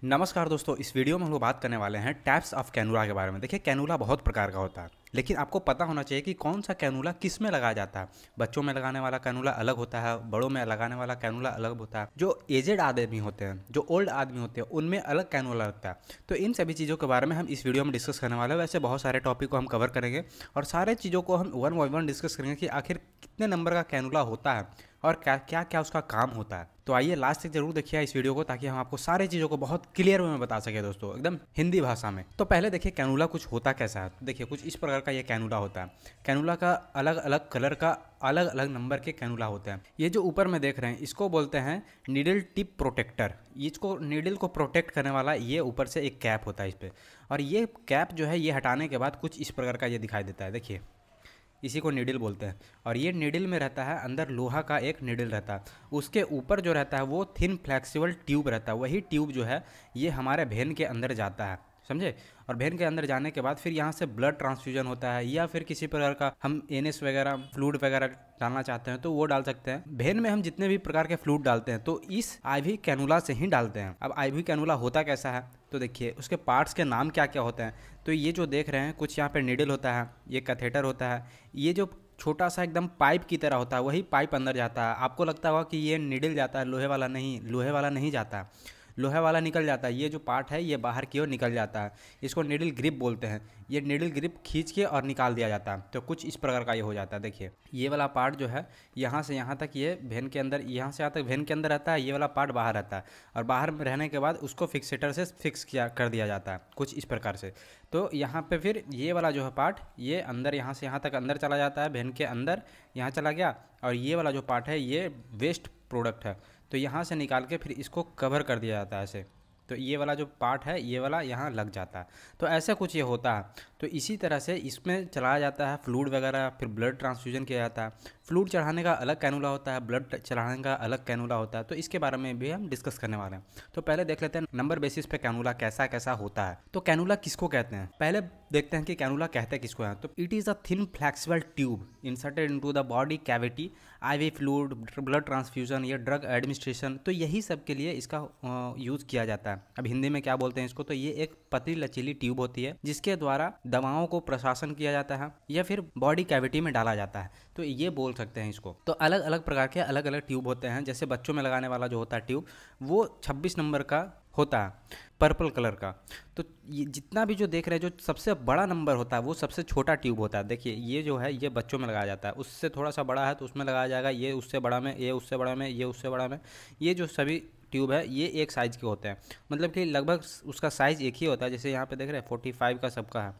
नमस्कार दोस्तों, इस वीडियो में हम लोग बात करने वाले हैं टाइप्स ऑफ कैनुला के बारे में। देखिए, कैनुला बहुत प्रकार का होता है, लेकिन आपको पता होना चाहिए कि कौन सा कैनुला किस में लगाया जाता है। बच्चों में लगाने वाला कैनुला अलग होता है, बड़ों में लगाने वाला कैनुला अलग होता है। जो एजेड आदमी होते हैं, जो ओल्ड आदमी होते हैं, उनमें अलग कैनुला लगता है। तो इन सभी चीज़ों के बारे में हम इस वीडियो में डिस्कस करने वाले हैं। वैसे बहुत सारे टॉपिक को हम कवर करेंगे और सारे चीज़ों को हम वन बाय वन डिस्कस करेंगे कि आखिर कितने नंबर का कैनुला होता है और क्या क्या क्या उसका काम होता है। तो आइए लास्ट तक जरूर देखिए इस वीडियो को, ताकि हम आपको सारी चीज़ों को बहुत क्लियर वे में बता सके दोस्तों, एकदम हिंदी भाषा में। तो पहले देखिए कैनुला कुछ होता कैसा है। तो देखिए कुछ इस प्रकार का ये कैनुला होता है। कैनुला का अलग अलग कलर का अलग अलग नंबर के कैनुला होते हैं। ये जो ऊपर में देख रहे हैं इसको बोलते हैं नीडल टिप प्रोटेक्टर। इसको नीडल को प्रोटेक्ट करने वाला ये ऊपर से एक कैप होता है इस पर, और ये कैप जो है ये हटाने के बाद कुछ इस प्रकार का ये दिखाई देता है। देखिए इसी को नीडल बोलते हैं। और ये नीडल में रहता है, अंदर लोहा का एक नीडल रहता है। उसके ऊपर जो रहता है वो थिन फ्लेक्सिबल ट्यूब रहता है। वही ट्यूब जो है ये हमारे वेन के अंदर जाता है, समझे। और वेन के अंदर जाने के बाद फिर यहाँ से ब्लड ट्रांसफ्यूजन होता है, या फिर किसी प्रकार का हम एनएस वगैरह फ्लूइड वगैरह डालना चाहते हैं तो वो डाल सकते हैं। वेन में हम जितने भी प्रकार के फ्लूइड डालते हैं तो इस आईवी कैनुला से ही डालते हैं। अब आईवी कैनुला होता कैसा है, तो देखिए उसके पार्ट्स के नाम क्या क्या होते हैं। तो ये जो देख रहे हैं, कुछ यहाँ पे नीडल होता है, ये कैथेटर होता है, ये जो छोटा सा एकदम पाइप की तरह होता है वही पाइप अंदर जाता है। आपको लगता होगा कि ये नीडल जाता है, लोहे वाला नहीं, लोहे वाला नहीं जाता है, लोहे वाला निकल जाता है। ये जो पार्ट है ये बाहर की ओर निकल जाता है, इसको नीडल ग्रिप बोलते हैं। ये नीडल ग्रिप खींच के और निकाल दिया जाता है। तो कुछ इस प्रकार का ये हो जाता है। देखिए ये वाला पार्ट जो है यहाँ से यहाँ तक ये वेन के अंदर, यहाँ से यहाँ तक वेन के अंदर रहता है, ये वाला पार्ट बाहर रहता है, और बाहर में रहने के बाद उसको फिक्सेटर से फिक्स कर दिया जाता है कुछ इस प्रकार से। तो यहाँ पे फिर ये वाला जो है पार्ट ये अंदर, यहाँ से यहाँ तक अंदर चला जाता है, वेन के अंदर यहाँ चला गया। और ये वाला जो पार्ट है ये वेस्ट प्रोडक्ट है, तो यहाँ से निकाल के फिर इसको कवर कर दिया जाता है ऐसे। तो ये वाला जो पार्ट है ये वाला यहाँ लग जाता है। तो ऐसा कुछ ये होता है। तो इसी तरह से इसमें चलाया जाता है फ्लूइड वगैरह, फिर ब्लड ट्रांसफ्यूजन किया जाता है। फ्लूइड चढ़ाने का अलग कैनुला होता है, ब्लड चढ़ाने का अलग कैनुला होता है। तो इसके बारे में भी हम डिस्कस करने वाले हैं। तो पहले देख लेते हैं नंबर बेसिस पे कैनुला कैसा कैसा होता है। तो कैनुला किसको कहते हैं, पहले देखते हैं कि कैनुला कहते हैं किसको है। तो it is a thin flexible tube inserted into the body cavity, IV fluid, blood transfusion या ड्रग एडमिनिस्ट्रेशन। तो यही सब के लिए इसका यूज़ किया जाता है। अब हिंदी में क्या बोलते हैं इसको, तो ये एक पतली लचीली ट्यूब होती है जिसके द्वारा दवाओं को प्रशासन किया जाता है या फिर बॉडी कैविटी में डाला जाता है। तो ये बोल सकते हैं इसको। तो अलग अलग प्रकार के अलग अलग ट्यूब होते हैं। जैसे बच्चों में लगाने वाला जो होता है ट्यूब वो 26 नंबर का होता है, पर्पल कलर का। तो ये जितना भी जो देख रहे हैं, जो सबसे बड़ा नंबर होता है वो सबसे छोटा ट्यूब होता है। देखिए ये जो है ये बच्चों में लगाया जाता है, उससे थोड़ा सा बड़ा है तो उसमें लगाया जाएगा, ये उससे बड़ा में, ये उससे बड़ा में, ये उससे बड़ा में। ये जो सभी ट्यूब है ये एक साइज़ के होते हैं, मतलब कि लगभग उसका साइज़ एक ही होता है। जैसे यहाँ पे देख रहे हैं 45 का सबका है,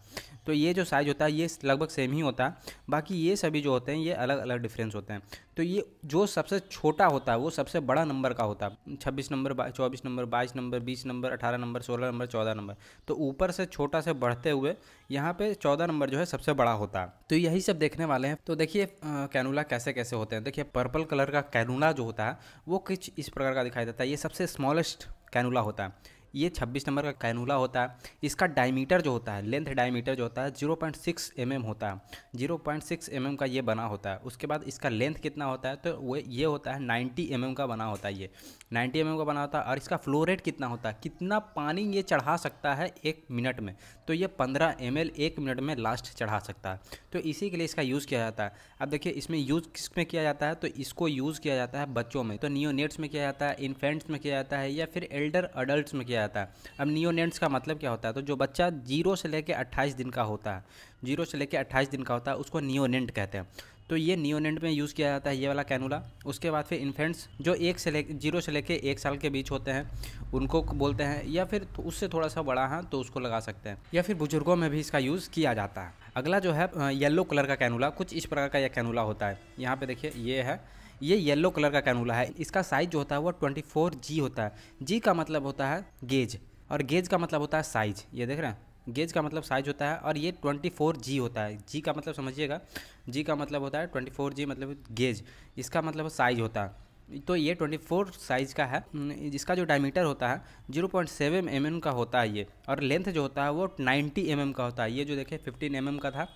तो ये जो साइज़ होता है ये लगभग सेम ही होता है। बाकी ये सभी जो होते हैं ये अलग अलग डिफरेंस होते हैं। तो ये जो सबसे छोटा होता है वो सबसे बड़ा नंबर का होता है। 26 number, 24 number, 22 number, 20 number, 18 number, 16 number, 14 number. तो ऊपर से छोटा से बढ़ते हुए यहाँ पे 14 नंबर जो है सबसे बड़ा होता है। तो यही सब देखने वाले हैं। तो देखिए कैनुला कैसे कैसे होते हैं। देखिए पर्पल कलर का कैनुला जो होता है वो कुछ इस प्रकार का दिखाई देता है। ये सबसे स्मॉलेस्ट कैनुला होता है। ये 26 नंबर का कैनुला होता है। इसका डायमीटर जो होता है, लेंथ डायमीटर जो होता है 0.6 mm होता है। 0.6 mm का ये बना होता है। उसके बाद इसका लेंथ कितना होता है, तो वो ये होता है 90 mm का बना होता है। ये 90 mm का बना होता है। और इसका फ्लो रेट कितना होता है, कितना पानी ये चढ़ा सकता है 1 मिनट में, तो ये 15 ml 1 मिनट में लास्ट चढ़ा सकता है। तो इसी के लिए इसका यूज़ किया जाता है। अब देखिए इसमें यूज़ किस में किया जाता है, तो इसको यूज़ किया जाता है बच्चों में। तो नियोनेट्स में किया जाता है, इन्फेंट्स में किया जाता है, या फिर एल्डर अडल्ट्स में किया जाता है। अब नियोनेट्स का मतलब क्या होता है, तो जो बच्चा 0 से लेकर 28 दिन का होता है, 0 से लेकर 28 दिन का होता है उसको नियोनेट कहते हैं। तो ये नियोनेट में यूज़ किया जाता है ये वाला कैनुला। उसके बाद फिर इन्फेंट्स जो 0 से लेकर 1 साल के बीच होते हैं उनको बोलते हैं, या फिर उससे थोड़ा सा बड़ा है तो उसको लगा सकते हैं, या फिर बुजुर्गों में भी इसका यूज़ किया जाता है। अगला जो है येलो कलर का कैनुला, कुछ इस प्रकार का यह कैनुला होता है। यहाँ पे देखिए ये है, ये येलो कलर का कैनुला है। इसका साइज जो होता है वो 24G होता है। जी का मतलब होता है गेज, और गेज का मतलब होता है साइज। ये देख रहे हैं, गेज का मतलब साइज होता है, और ये 24G होता है। जी का मतलब समझिएगा, जी का मतलब होता है 24G मतलब गेज, इसका मतलब साइज होता है। तो ये 24 साइज़ का है। इसका जो डायमीटर होता है 0.7 mm का होता है ये, और लेंथ जो होता है वो 90 mm का होता है। ये जो देखिए 15 mm का था,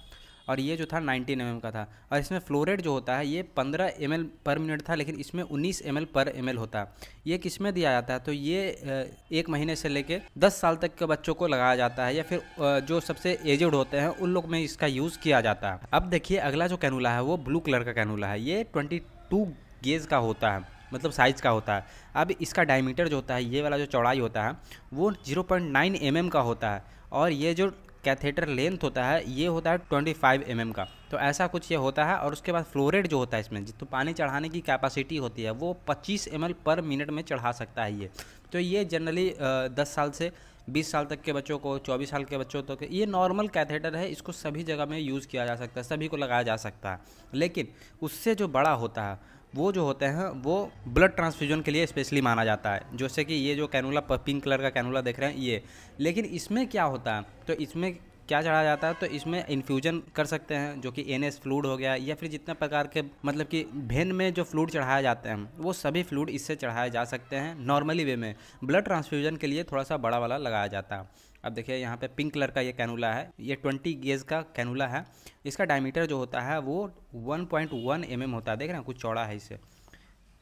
और ये जो था 19 mm का था। और इसमें फ्लो रेट जो होता है ये 15 ml पर मिनट था, लेकिन इसमें 19 ml पर ml होता है। ये किस में दिया जाता है, तो ये 1 महीने से लेके 10 साल तक के बच्चों को लगाया जाता है, या फिर जो सबसे एजेड होते हैं उन लोग में इसका यूज़ किया जाता है। अब देखिए अगला जो कैनुला है वो ब्लू कलर का कैनुला है। ये 22 गेज का होता है, मतलब साइज़ का होता है। अब इसका डायमीटर जो होता है, ये वाला जो चौड़ाई होता है वो 0.9 mm का होता है, और ये जो कैथेटर लेंथ होता है ये होता है 25 mm का। तो ऐसा कुछ ये होता है। और उसके बाद फ्लो रेट जो होता है इसमें जितना पानी चढ़ाने की कैपेसिटी होती है वो 25 ml पर मिनट में चढ़ा सकता है ये। तो ये जनरली 10 साल से 20 साल तक के बच्चों को, 24 साल के बच्चों तक ये नॉर्मल कैथेटर है, इसको सभी जगह में यूज़ किया जा सकता है, सभी को लगाया जा सकता है। लेकिन उससे जो बड़ा होता है वो जो होते हैं वो ब्लड ट्रांसफ्यूजन के लिए स्पेशली माना जाता है, जैसे कि ये जो कैनुला पिंक कलर का कैनुला देख रहे हैं ये। लेकिन इसमें क्या होता है, तो इसमें क्या चढ़ाया जाता है, तो इसमें इन्फ्यूजन कर सकते हैं जो कि एनएस फ्लूइड हो गया, या फिर जितने प्रकार के मतलब कि भेन में जो फ्लूइड चढ़ाया जाते हैं वो सभी फ्लूइड इससे चढ़ाए जा सकते हैं नॉर्मली वे में। ब्लड ट्रांसफ्यूजन के लिए थोड़ा सा बड़ा वाला लगाया जाता है। अब देखिए यहाँ पे पिंक कलर का ये कैनुला है, ये 20 गेज का कैनुला है। इसका डायमीटर जो होता है वो 1.1 mm होता है। देख रहे हैं कुछ चौड़ा है इससे,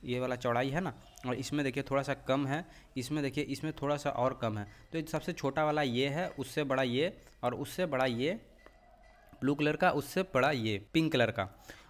ये वाला चौड़ाई है ना, और इसमें देखिए थोड़ा सा कम है, इसमें देखिए इसमें थोड़ा सा और कम है। तो सबसे छोटा वाला ये है, उससे बड़ा ये, और उससे बड़ा ये ब्लू कलर का, उससे बड़ा ये पिंक कलर का।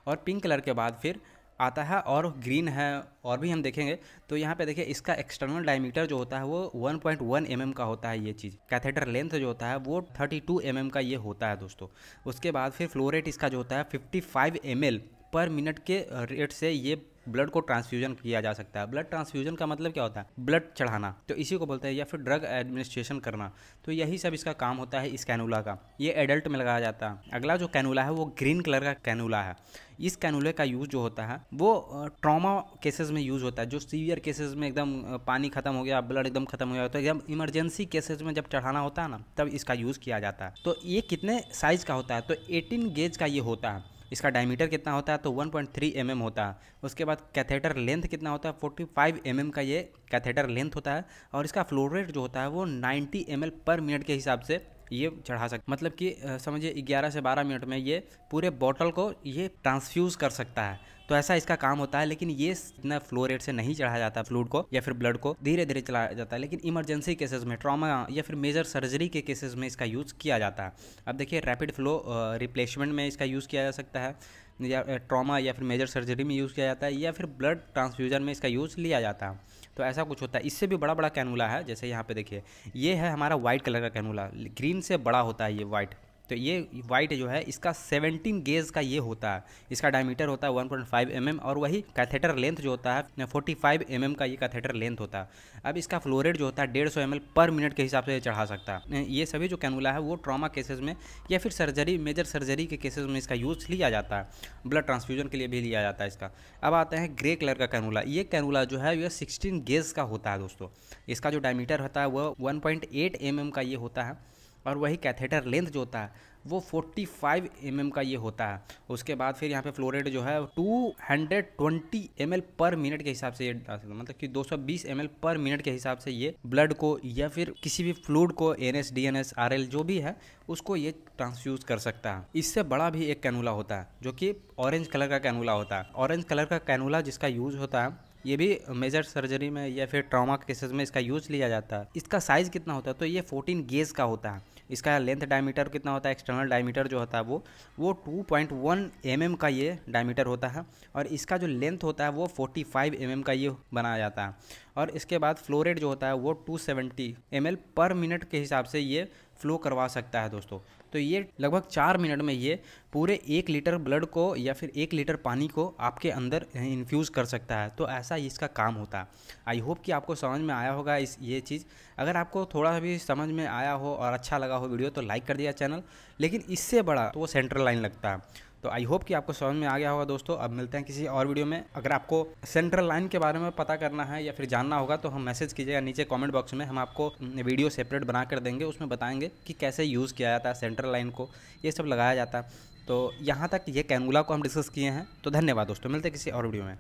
और पिंक कलर के बाद फिर आता है और ग्रीन है, और भी हम देखेंगे। तो यहाँ पे देखिए इसका एक्सटर्नल डायमीटर जो होता है वो 1.1 mm का होता है ये चीज़। कैथेटर लेंथ जो होता है वो 32 mm का ये होता है दोस्तों। उसके बाद फिर फ्लो रेट इसका जो होता है 55 ml पर मिनट के रेट से ये ब्लड को ट्रांसफ्यूजन किया जा सकता है। ब्लड ट्रांसफ्यूजन का मतलब क्या होता है, ब्लड चढ़ाना, तो इसी को बोलते हैं, या फिर ड्रग एडमिनिस्ट्रेशन करना। तो यही सब इसका काम होता है इस कैनुला का। ये एडल्ट में लगाया जाता है। अगला जो कैनुला है वो ग्रीन कलर का कैनुला है। इस कैनुले का यूज़ जो होता है वो ट्रॉमा केसेस में यूज़ होता है, जो सीवियर केसेस में एकदम पानी खत्म हो गया, ब्लड एकदम खत्म हो गया, तो एकदम इमरजेंसी केसेस में जब चढ़ाना होता है ना, तब इसका यूज़ किया जाता है। तो ये कितने साइज़ का होता है, तो 18 गेज का ये होता है। इसका डायमीटर कितना होता है, तो 1.3 mm होता है। उसके बाद कैथेटर लेंथ कितना होता है, 45 mm का ये कैथेटर लेंथ होता है। और इसका फ्लो रेट जो होता है वो 90 ml पर मिनट के हिसाब से ये चढ़ा सकता, मतलब कि समझिए 11 से 12 मिनट में ये पूरे बॉटल को ये ट्रांसफ्यूज़ कर सकता है। तो ऐसा इसका काम होता है। लेकिन ये इतना फ्लो रेट से नहीं चढ़ाया जाता फ्लूइड को या फिर ब्लड को, धीरे धीरे चलाया जाता है। लेकिन इमरजेंसी केसेस में, ट्रॉमा या फिर मेजर सर्जरी के केसेस में इसका यूज़ किया जाता है। अब देखिए रैपिड फ्लो रिप्लेसमेंट में इसका यूज़ किया जा सकता है, या ट्रॉमा या फिर मेजर सर्जरी में यूज़ किया जाता है, या फिर ब्लड ट्रांसफ्यूजन में इसका यूज़ लिया जाता है। तो ऐसा कुछ होता है। इससे भी बड़ा बड़ा कैनुला है, जैसे यहाँ पे देखिए ये है हमारा वाइट कलर का कैनुला, ग्रीन से बड़ा होता है ये वाइट। तो ये वाइट जो है इसका 17 गेज का ये होता है। इसका डायमीटर होता है 1.5 mm, और वही कैथेटर लेंथ जो होता है 45 mm का ये कैथेटर लेंथ होता है। अब इसका फ्लो रेट जो होता है 150 ml पर मिनट के हिसाब से ये चढ़ा सकता है। ये सभी जो कैनुला है वो ट्रॉमा केसेस में या फिर सर्जरी, मेजर सर्जरी के केसेस में इसका यूज़ लिया जाता है। ब्लड ट्रांसफ्यूजन के लिए भी लिया जाता है इसका। अब आते हैं ग्रे कलर का कैनुला। ये कैनुला जो है ये 16 गेज का होता है दोस्तों। इसका जो डायमीटर होता है वो 1.8 mm का ये होता है, और वही कैथेटर लेंथ जो होता है वो 45 mm का ये होता है। उसके बाद फिर यहाँ पे फ्लो रेट जो है 220 ml पर मिनट के हिसाब से ये मतलब कि 220 ml पर मिनट के हिसाब से ये ब्लड को या फिर किसी भी फ्लूइड को, NS, DNS, RL जो भी है उसको ये ट्रांसफ्यूज कर सकता है। इससे बड़ा भी एक कैनुला होता है जो कि ऑरेंज कलर का कैनुला होता है। ऑरेंज कलर का कैनुला जिसका यूज़ होता है ये भी मेजर सर्जरी में या फिर ट्रॉमा केसेस में इसका यूज़ लिया जाता है। इसका साइज़ कितना होता है, तो ये 14 गेज का होता है। इसका लेंथ डायमीटर कितना होता है, एक्सटर्नल डायमीटर जो होता है वो 2.1 mm का ये डायमीटर होता है, और इसका जो लेंथ होता है वो 45 mm का ये बनाया जाता है। और इसके बाद फ्लो रेट जो होता है वो 270 ml पर मिनट के हिसाब से ये फ्लो करवा सकता है दोस्तों। तो ये लगभग 4 मिनट में ये पूरे 1 लीटर ब्लड को या फिर 1 लीटर पानी को आपके अंदर इन्फ्यूज़ कर सकता है। तो ऐसा इसका काम होता है। आई होप कि आपको समझ में आया होगा ये चीज़। अगर आपको थोड़ा भी समझ में आया हो और अच्छा लगा हो वीडियो तो लाइक कर दिया चैनल, लेकिन इससे बड़ा तो वो सेंट्रल लाइन लगता है। तो आई होप कि आपको समझ में आ गया होगा दोस्तों। अब मिलते हैं किसी और वीडियो में। अगर आपको सेंट्रल लाइन के बारे में पता करना है या फिर जानना होगा तो हम मैसेज कीजिएगा नीचे कमेंट बॉक्स में, हम आपको वीडियो सेपरेट बना कर देंगे। उसमें बताएंगे कि कैसे यूज़ किया जाता है सेंट्रल लाइन को, ये सब लगाया जाता है। तो यहाँ तक ये कैनुला को हम डिस्कस किए हैं। तो धन्यवाद दोस्तों, मिलते हैं किसी और वीडियो में।